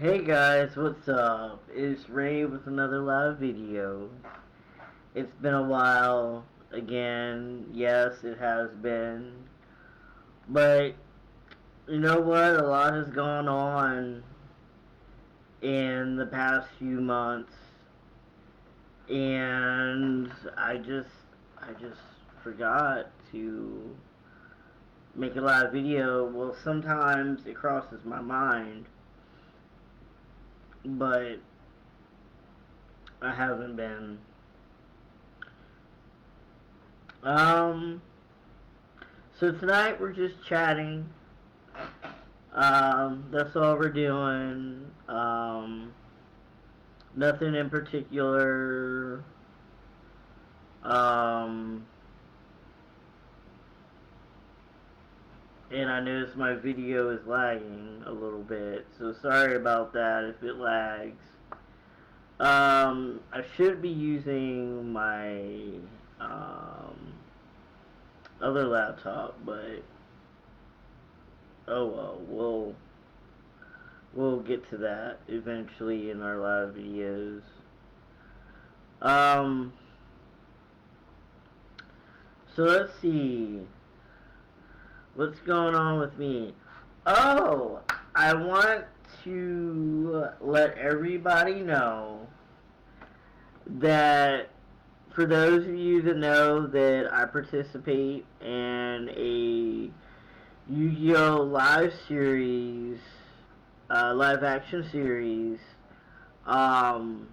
Hey guys, what's up? It's Ray with another live video. It's been a while again. Yes, it has been. But you know what? A lot has gone on in the past few months, and I just forgot to make a live video. Well, sometimes it crosses my mind, but I haven't been. Um, so tonight we're just chatting. That's all we're doing. Nothing in particular. Um, and I noticed my video is lagging a little bit, so sorry about that if it lags. I should be using my um, other laptop, but oh well, we'll get to that eventually in our live videos. Um, so let's see. What's going on with me? Oh, I want to let everybody know that for those of you that know that I participate in a Yu-Gi-Oh! Live series, live action series, um,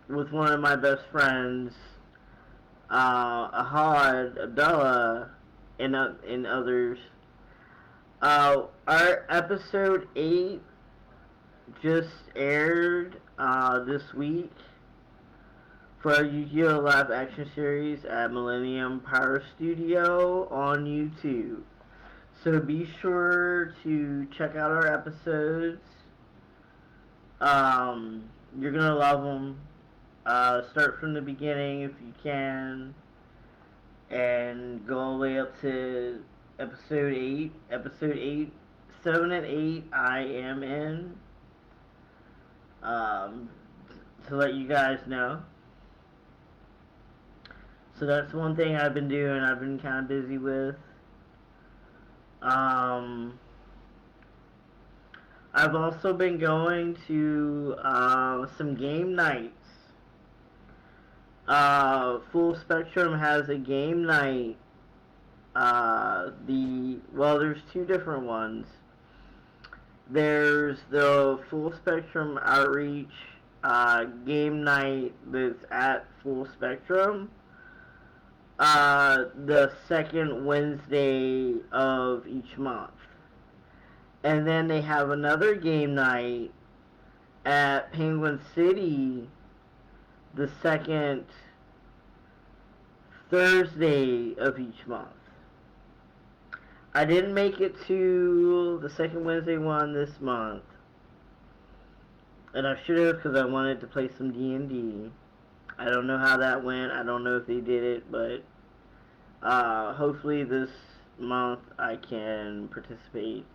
with one of my best friends, Ahad, Abdullah, and others. Our episode 8 just aired this week for our Yu-Gi-Oh! Live action series at Millennium Power Studio on YouTube. So be sure to check out our episodes. You're gonna love them. Start from the beginning if you can, and go all the way up to episode 8. Episode 8, 7 and 8, I am in. Um, to let you guys know. So that's one thing I've been doing. I've been kind of busy with. Um, I've also been going to some game nights. Full Spectrum has a game night. There's two different ones. There's the Full Spectrum Outreach game night that's at Full Spectrum. The second Wednesday of each month. And then they have another game night at Penguin City the second Thursday of each month. I didn't make it to the second Wednesday one this month, and I should have because I wanted to play some D&D. I don't know how that went. I don't know if they did it, but hopefully this month I can participate.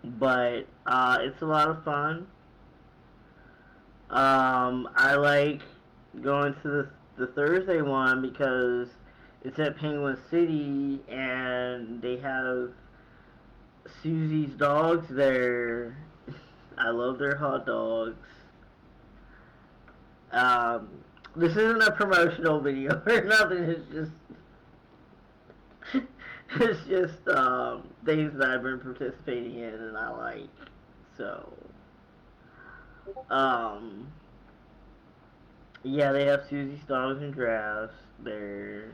But it's a lot of fun. I like going to the Thursday one because it's at Penguin City and they have Susie's dogs there. I love their hot dogs. Um, this isn't a promotional video or nothing. It's just things that I've been participating in and I like. So, um, yeah, they have Susie's Dogs and Drafts there.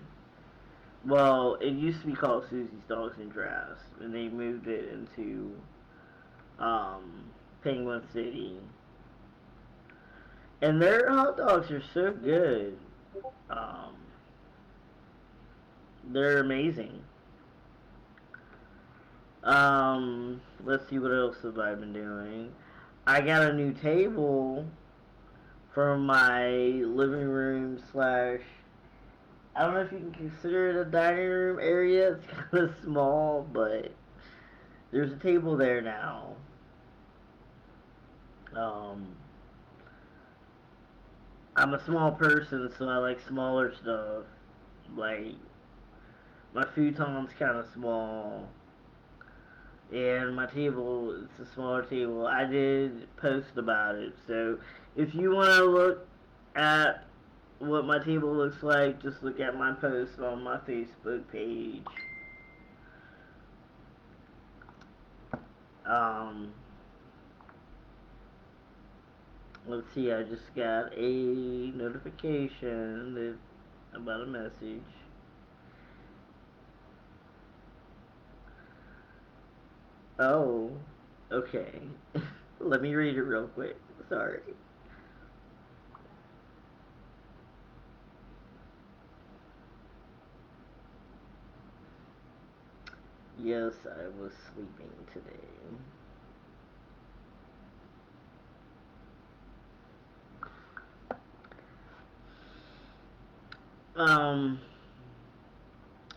Well, it used to be called Susie's Dogs and Drafts, and they moved it into Penguin City. And their hot dogs are so good. Um, they're amazing. Let's see what else have I been doing. I got a new table for my living room slash. I don't know if you can consider it a dining room area. It's kind of small, but there's a table there now. Um, I'm a small person, so I like smaller stuff. Like, my futon's kind of small, and my table is a smaller table. I did post about it, so if you want to look at what my table looks like, just look at my post on my Facebook page. Um, let's see, I just got a notification about a message. Oh, okay. Let me read it real quick. Sorry. Yes, I was sleeping today. Um,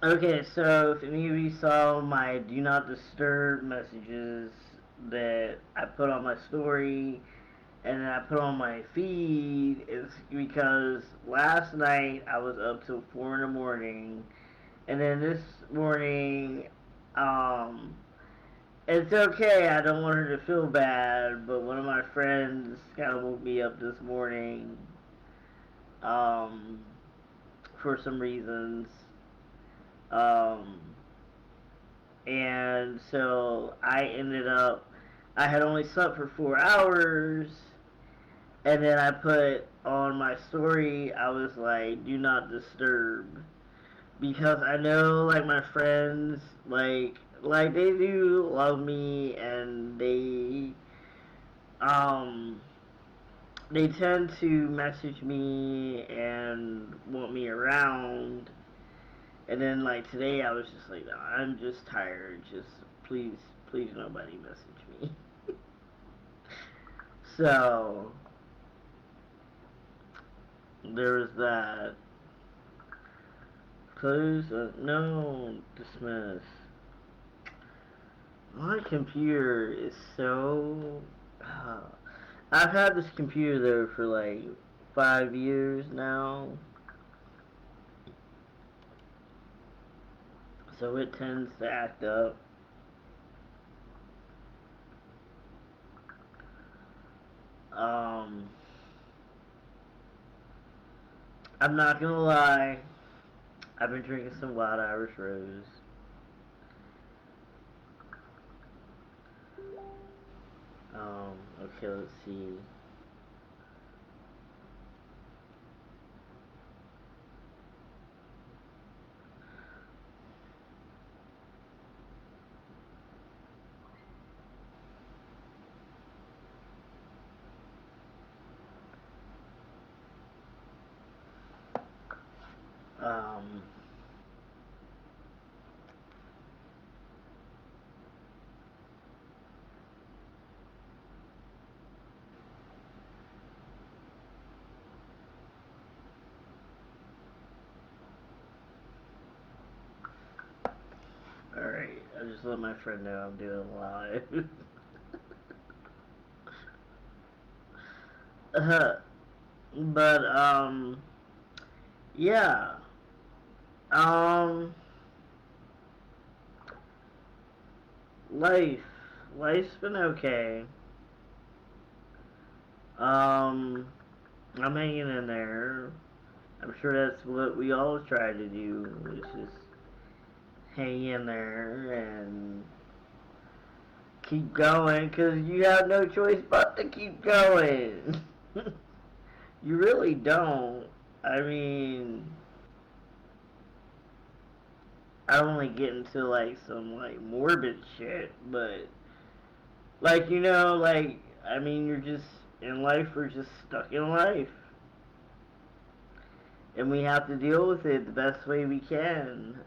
okay, so if any of you saw my do not disturb messages that I put on my story and then I put on my feed, it's because last night I was up till 4 in the morning, and then this morning, um, it's okay, I don't want her to feel bad, but one of my friends kind of woke me up this morning, um, for some reasons. Um, and so I had only slept for 4 hours, and then I put on my story, I was like, do not disturb. Because I know, like, my friends, they do love me, and um, they tend to message me and want me around. And then, like, today I was just like, I'm just tired. Just please, please, nobody message me. So, there was that. Close, no, dismiss. My computer is so. I've had this computer though for like 5 years now, so it tends to act up. Um, I'm not gonna lie. I've been drinking some Wild Irish Rose. Okay, let's see. Um, Alright, I just let my friend know I'm doing live. But, yeah. Um, life. Life's been okay. Um, I'm hanging in there. I'm sure that's what we all try to do, is just hang in there and keep going, because you have no choice but to keep going. You really don't. I mean, I don't want to get into like some like morbid shit, but like I mean, you're just in life. We're just stuck in life, and we have to deal with it the best way we can.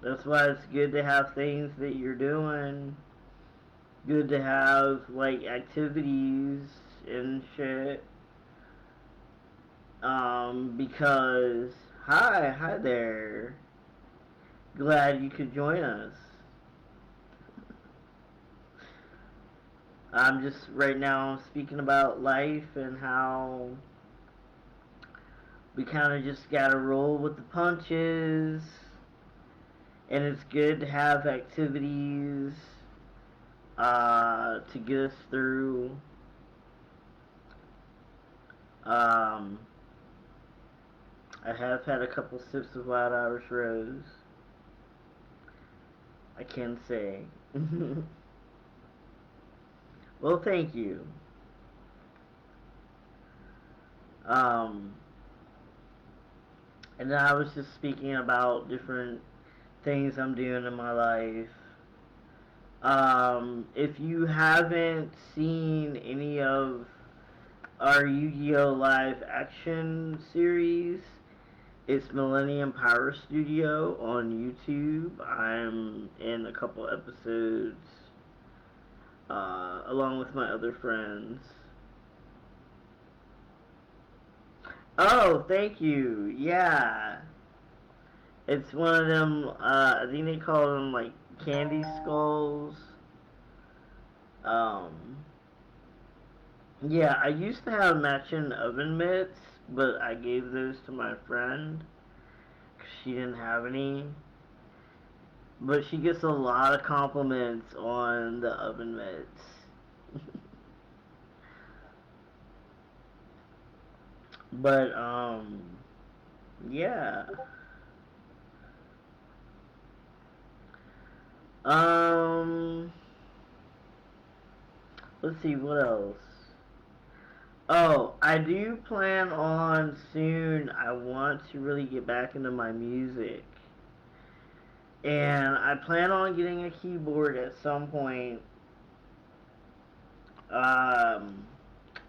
That's why it's good to have things that you're doing. Good to have like activities and shit. Because hi there. Glad you could join us. I'm just right now speaking about life and how we kind of just gotta roll with the punches, and it's good to have activities to get us through. Um, I have had a couple sips of Wild Irish Rose. I can say. Well, thank you. Um, and then I was just speaking about different things I'm doing in my life. If you haven't seen any of our Yu-Gi-Oh! Live action series, it's Millennium Power Studio on YouTube. I'm in a couple episodes along with my other friends. Oh, thank you. Yeah. It's one of them, I think they call them like candy skulls. Um, yeah, I used to have matching oven mitts, but I gave those to my friend because she didn't have any. But she gets a lot of compliments on the oven mitts. But, yeah. Um, let's see, what else? Oh, I do plan on soon. I want to really get back into my music. And I plan on getting a keyboard at some point. Um,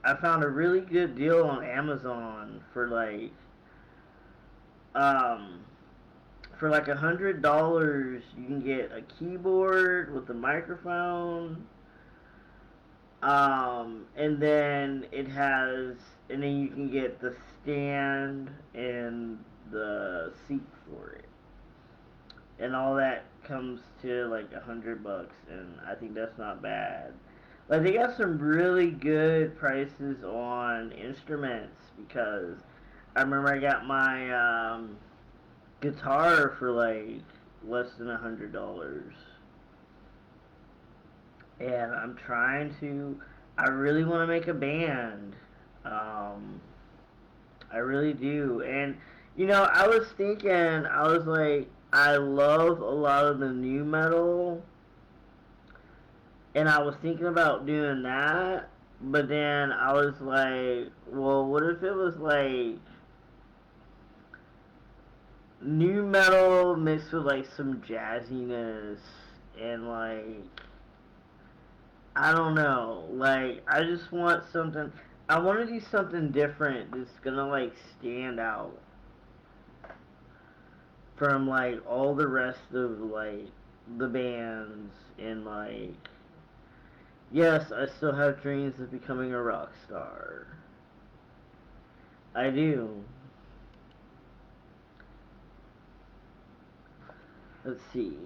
I found a really good deal on Amazon um, for like $100. You can get a keyboard with a microphone. And then you can get the stand and the seat for it, and all that comes to like $100, and I think that's not bad. Like they got some really good prices on instruments because I remember I got my guitar for like less than $100, and I'm trying to. I really want to make a band. Um, I really do, and I was thinking, I was like, I love a lot of the new metal, and I was thinking about doing that, but then I was like, well, what if it was like new metal mixed with like some jazziness and like I don't know, like I just want something. I want to do something different that's gonna like stand out from like all the rest of like the bands and like yes, I still have dreams of becoming a rock star. I do. Let's see.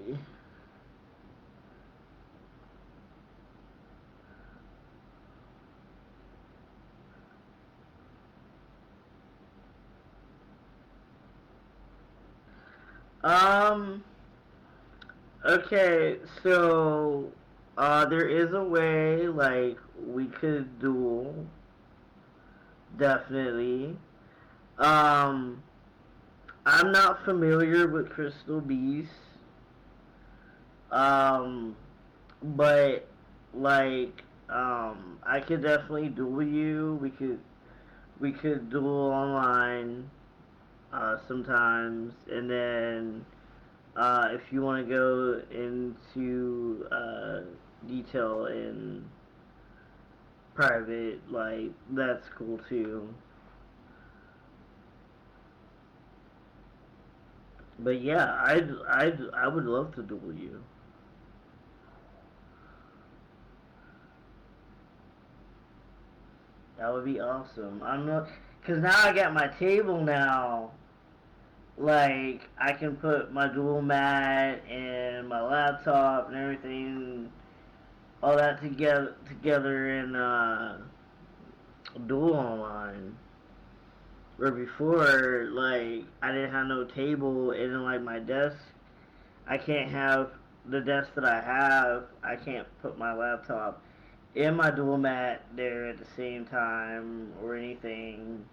Um. Okay. So, there is a way like we could duel. Definitely. Um. I'm not familiar with Crystal Beast. Um. But like, I could definitely duel you. We could duel online sometimes, and then if you want to go into detail in private, like that's cool too. But yeah, I would love to duel you. That would be awesome. I'm not, cause now I got my table now. Like I can put my dual mat and my laptop and everything all that together in dual online. Where before, like, I didn't have no table, and like my desk, I can't have the desk that I have. I can't put my laptop and my dual mat there at the same time or anything.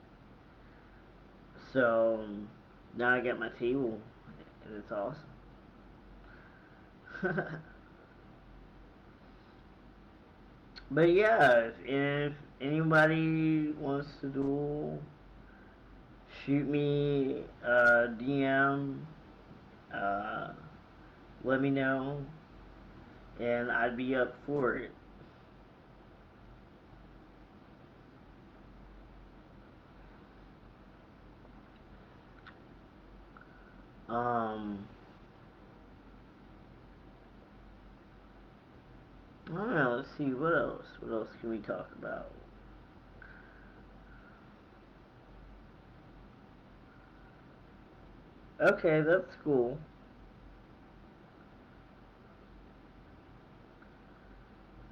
So now I got my table, and it's awesome. But yeah, if anybody wants to duel, shoot me a DM. Uh, Let me know, and I'd be up for it. Um, I don't know. Let's see what else. What else can we talk about? Okay, that's cool.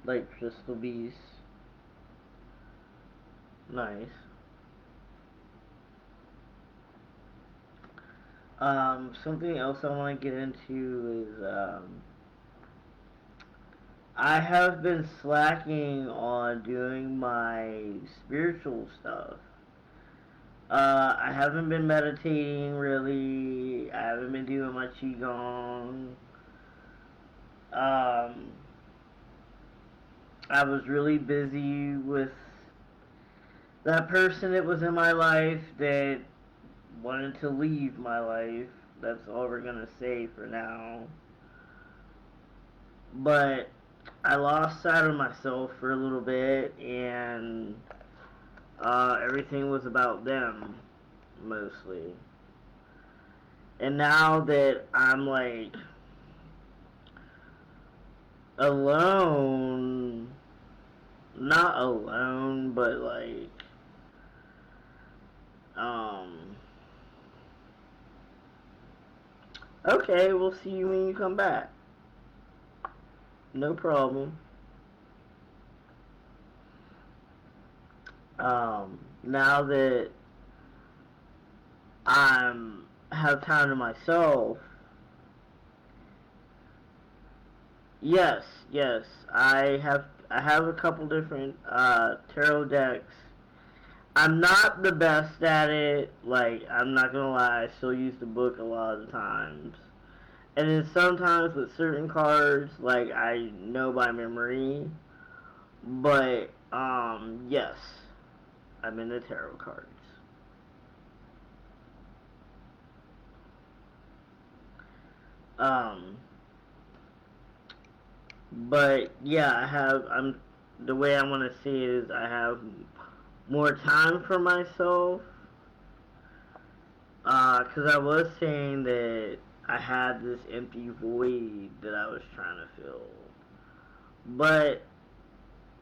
Like crystal bees. Nice. Something else I want to get into is I have been slacking on doing my spiritual stuff. I haven't been meditating really. I haven't been doing my qigong. Um, I was really busy with that person that was in my life that wanted to leave my life. That's all we're gonna say for now. But I lost sight of myself for a little bit, and everything was about them mostly. And now that I'm like alone, not alone, but like um okay, we'll see you when you come back. No problem. Now that I'm have time to myself, yes, yes, I have a couple different tarot decks. I'm not the best at it. Like, I'm not gonna lie, I still use the book a lot of the times. And then sometimes with certain cards, like I know by memory. But yes, I'm into tarot cards. Um, but yeah, I'm the way I want to see it is I have more time for myself. Cause I was saying that I had this empty void that I was trying to fill. But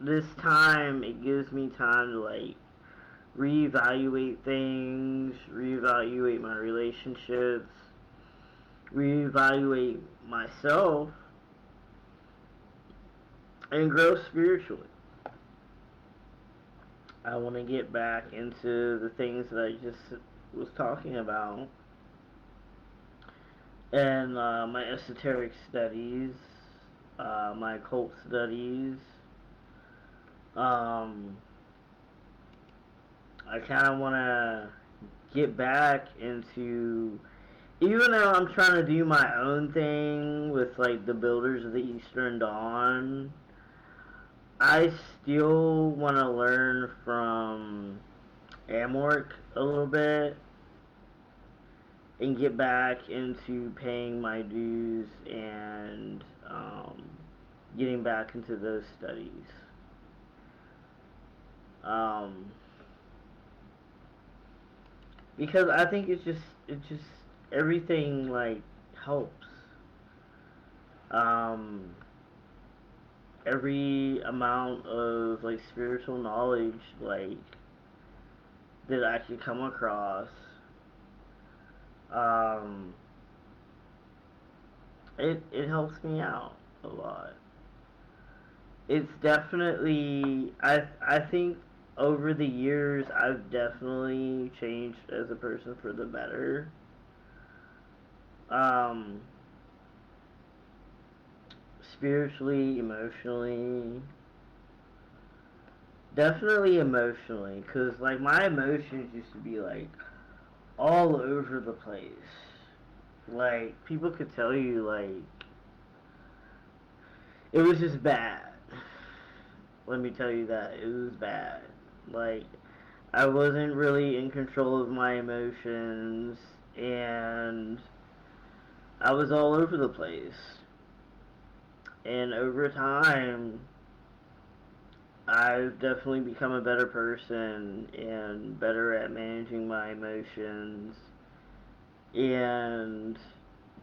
this time, it gives me time to like reevaluate things, reevaluate my relationships, reevaluate myself, and grow spiritually. I want to get back into the things that I just was talking about, and my esoteric studies, my occult studies. Um, I kind of want to get back into, even though I'm trying to do my own thing with like the Builders of the Eastern Dawn, I still want to learn from Amorc a little bit and get back into paying my dues and getting back into those studies. Um, because I think it just everything like helps. Um, every amount of like spiritual knowledge like that I could come across, um, it helps me out a lot. it's definitely, I think over the years I've definitely changed as a person for the better. Um, Spiritually, emotionally, definitely emotionally, cause like my emotions used to be like all over the place. Like people could tell you like it was just bad. Let me tell you that it was bad. Like I wasn't really in control of my emotions, and I was all over the place. And over time, I've definitely become a better person and better at managing my emotions. And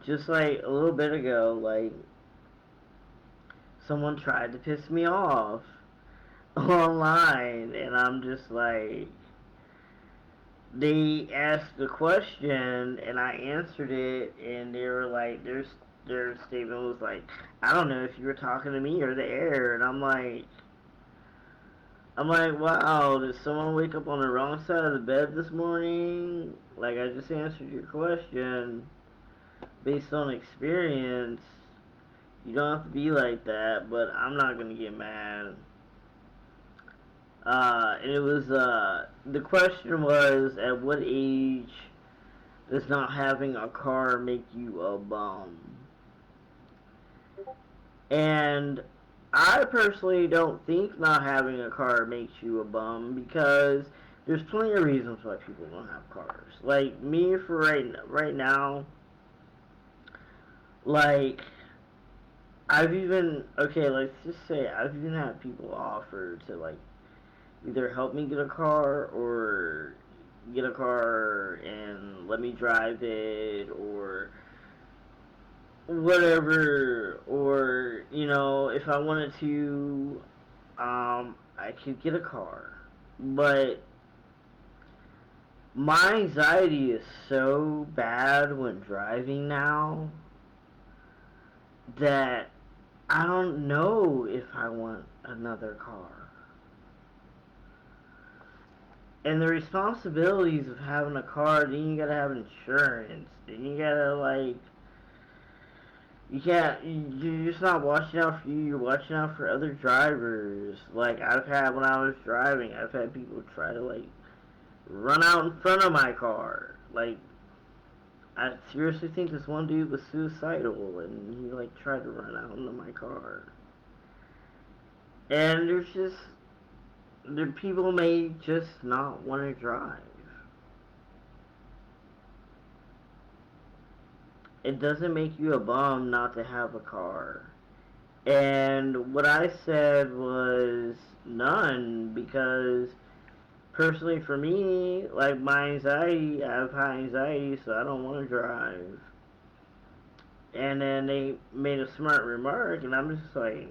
just like a little bit ago, like someone tried to piss me off online, and I'm just like, they asked a question and I answered it, and they were like, their statement was like, I don't know if you were talking to me or the air, and I'm like, wow, did someone wake up on the wrong side of the bed this morning? Like, I just answered your question based on experience. You don't have to be like that, but I'm not gonna get mad. And it was, the question was, at what age does not having a car make you a bum? And I personally don't think not having a car makes you a bum, because there's plenty of reasons why people don't have cars. Like me, for right now, like I've even, okay, let's just say I've even had people offer to like either help me get a car or get a car and let me drive it or whatever, or if I wanted to, I could get a car. But my anxiety is so bad when driving now that I don't know if I want another car. And the responsibilities of having a car, then you gotta have insurance, then you gotta like, you can't, you're just not watching out for you, you're watching out for other drivers. Like I've had, when I was driving, I've had people try to like run out in front of my car. Like, I seriously think this one dude was suicidal and he like tried to run out into my car. And the people may just not want to drive. It doesn't make you a bum not to have a car. And what I said was none, because personally for me, like my anxiety, I have high anxiety, so I don't want to drive. And then they made a smart remark, and I'm just like,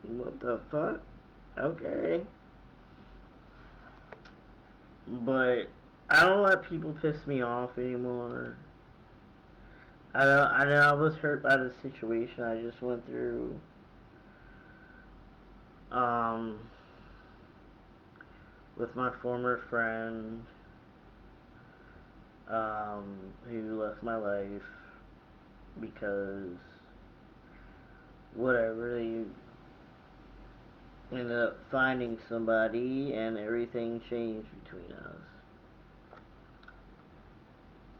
what the fuck? Okay. But I don't let people piss me off anymore. I know I was hurt by the situation I just went through. Um, with my former friend, who left my life because whatever, they ended up finding somebody and everything changed between us.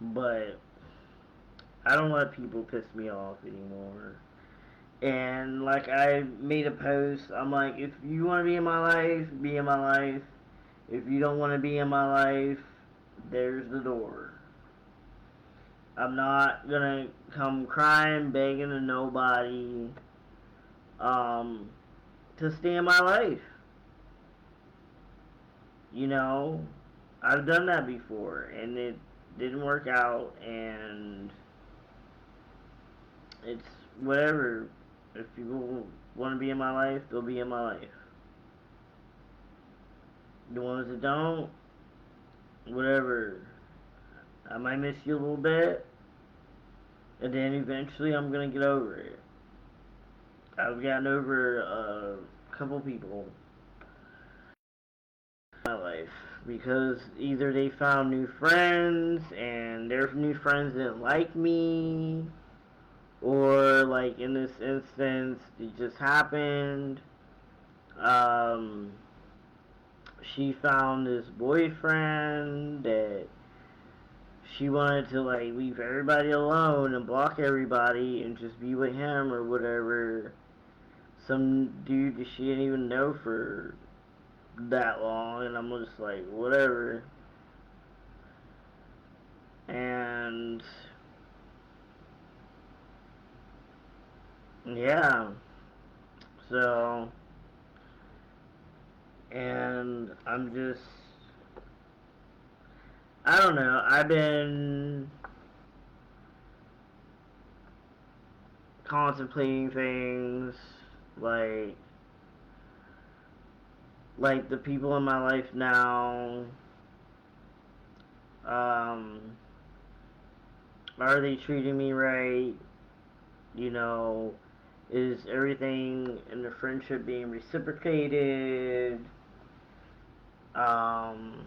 But I don't let people piss me off anymore. And like I made a post, I'm like, if you want to be in my life, be in my life. If you don't want to be in my life, there's the door. I'm not gonna come crying, begging to nobody, um, to stay in my life. You know, I've done that before, and it didn't work out, and it's whatever. If people want to be in my life, they'll be in my life. The ones that don't, whatever. I might miss you a little bit, and then eventually I'm gonna get over it. I've gotten over a couple people in my life because either they found new friends and their new friends didn't like me, or like in this instance, it just happened. Um, she found this boyfriend that she wanted to like leave everybody alone and block everybody and just be with him or whatever. Some dude that she didn't even know for that long, and I'm just like, whatever. And yeah, so, and I'm just, I don't know, I've been contemplating things like the people in my life now, um, are they treating me right? You know, is everything in the friendship being reciprocated? Um,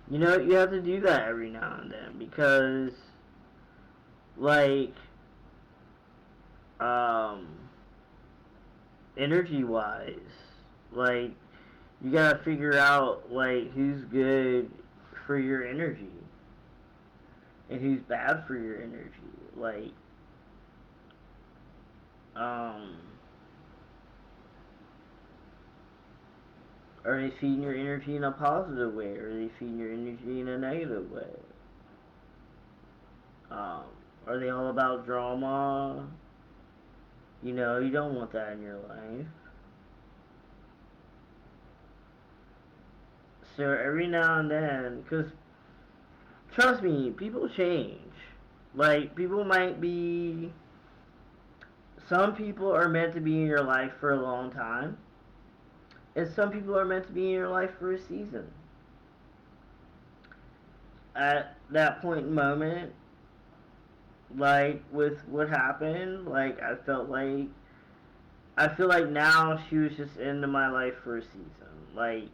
you know, you have to do that every now and then because, like, um, energy wise, like, you gotta figure out, like, who's good for your energy and who's bad for your energy. Like, um, are they feeding your energy in a positive way? Or are they feeding your energy in a negative way? Um, are they all about drama? You know, you don't want that in your life. So every now and then, because trust me, people change. Like, people might be. Some people are meant to be in your life for a long time, and some people are meant to be in your life for a season. At that point in moment, like with what happened, like I feel like now she was just into my life for a season. Like,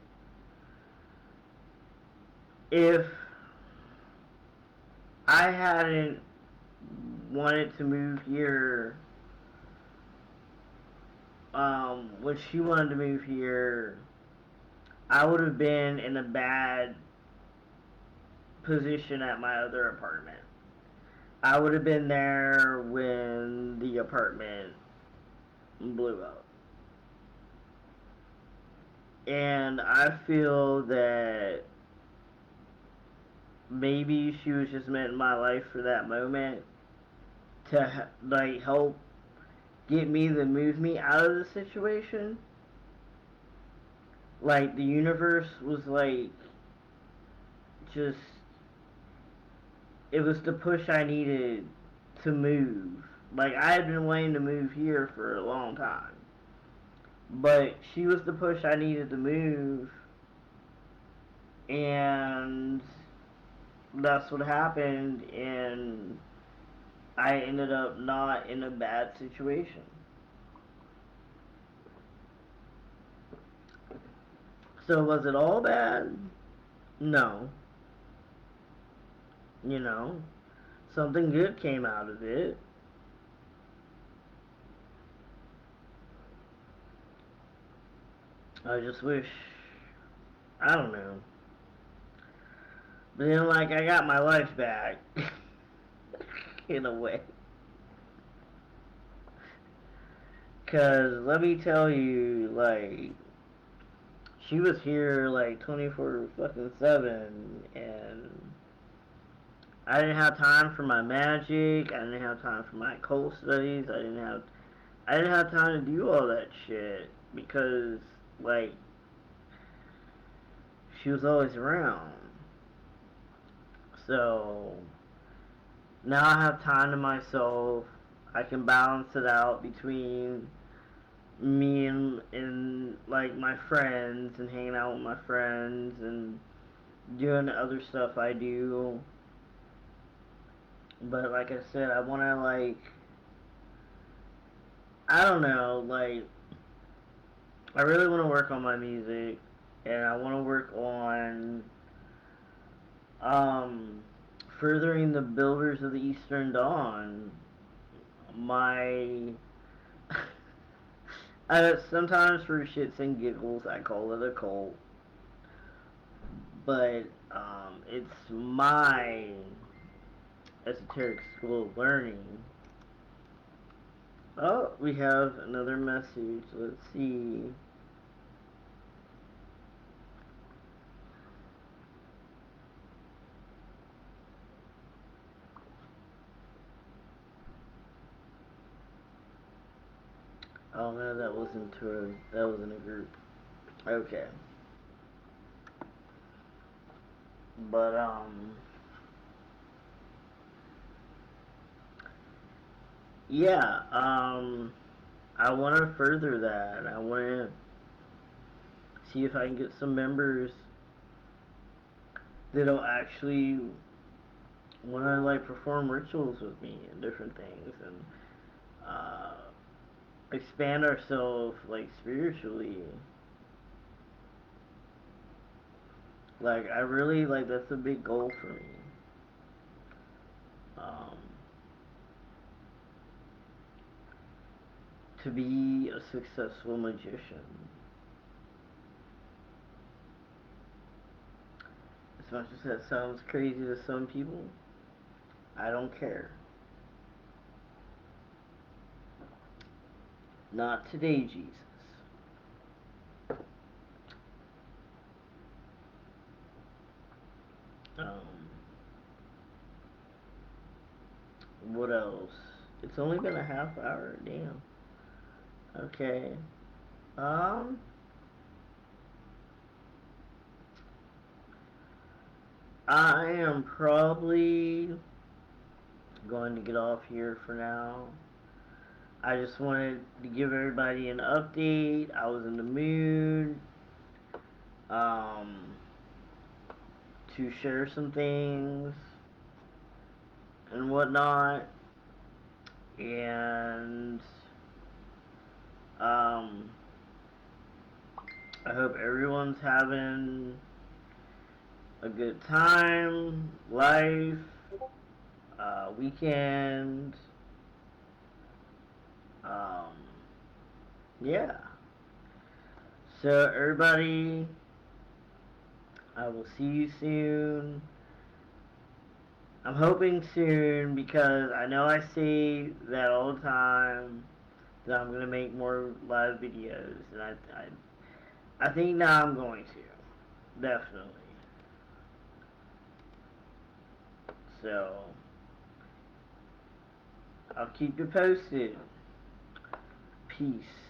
if I hadn't wanted to move here, when she wanted to move here, I would have been in a bad position at my other apartment. I would have been there when the apartment blew up. And I feel that maybe she was just meant in my life for that moment to like help get me to move me out of the situation. Like the universe was like just it was the push I needed to move. Like I had been wanting to move here for a long time. But she was the push I needed to move, and that's what happened, and I ended up not in a bad situation. So was it all bad? No. You know, something good came out of it. I just wish, I don't know. But then, like, I got my life back, in a way. Because, let me tell you, like, she was here, like, 24 fucking 7, and I didn't have time for my magic, I didn't have time for my occult studies, I didn't have time to do all that shit, because, like, she was always around. So, now I have time to myself. I can balance it out between me and like my friends and hanging out with my friends and doing the other stuff I do. But like I said, I want to like I don't know, like, I really want to work on my music, and I want to work on um, furthering the Builders of the Eastern Dawn. My sometimes for shits and giggles, I call it a cult, but it's my esoteric school of learning. Oh, we have another message. Let's see. Oh no, that wasn't a group. Okay. But yeah, I want to further that. I want to see if I can get some members that'll actually want to like perform rituals with me and different things and uh, expand ourselves like spiritually. Like I really like that's a big goal for me. Um, to be a successful magician. As much as that sounds crazy to some people, I don't care. Not today, Jesus. Um, what else? It's only been a half hour. Damn. Okay. Um, I am probably going to get off here for now. I just wanted to give everybody an update. I was in the mood um, to share some things and whatnot. And um, I hope everyone's having a good time, life, weekend. Um, yeah. So, everybody, I will see you soon. I'm hoping soon because I know I say that all the time that I'm gonna make more live videos, and I think now I'm going to definitely. So I'll keep you posted. Peace.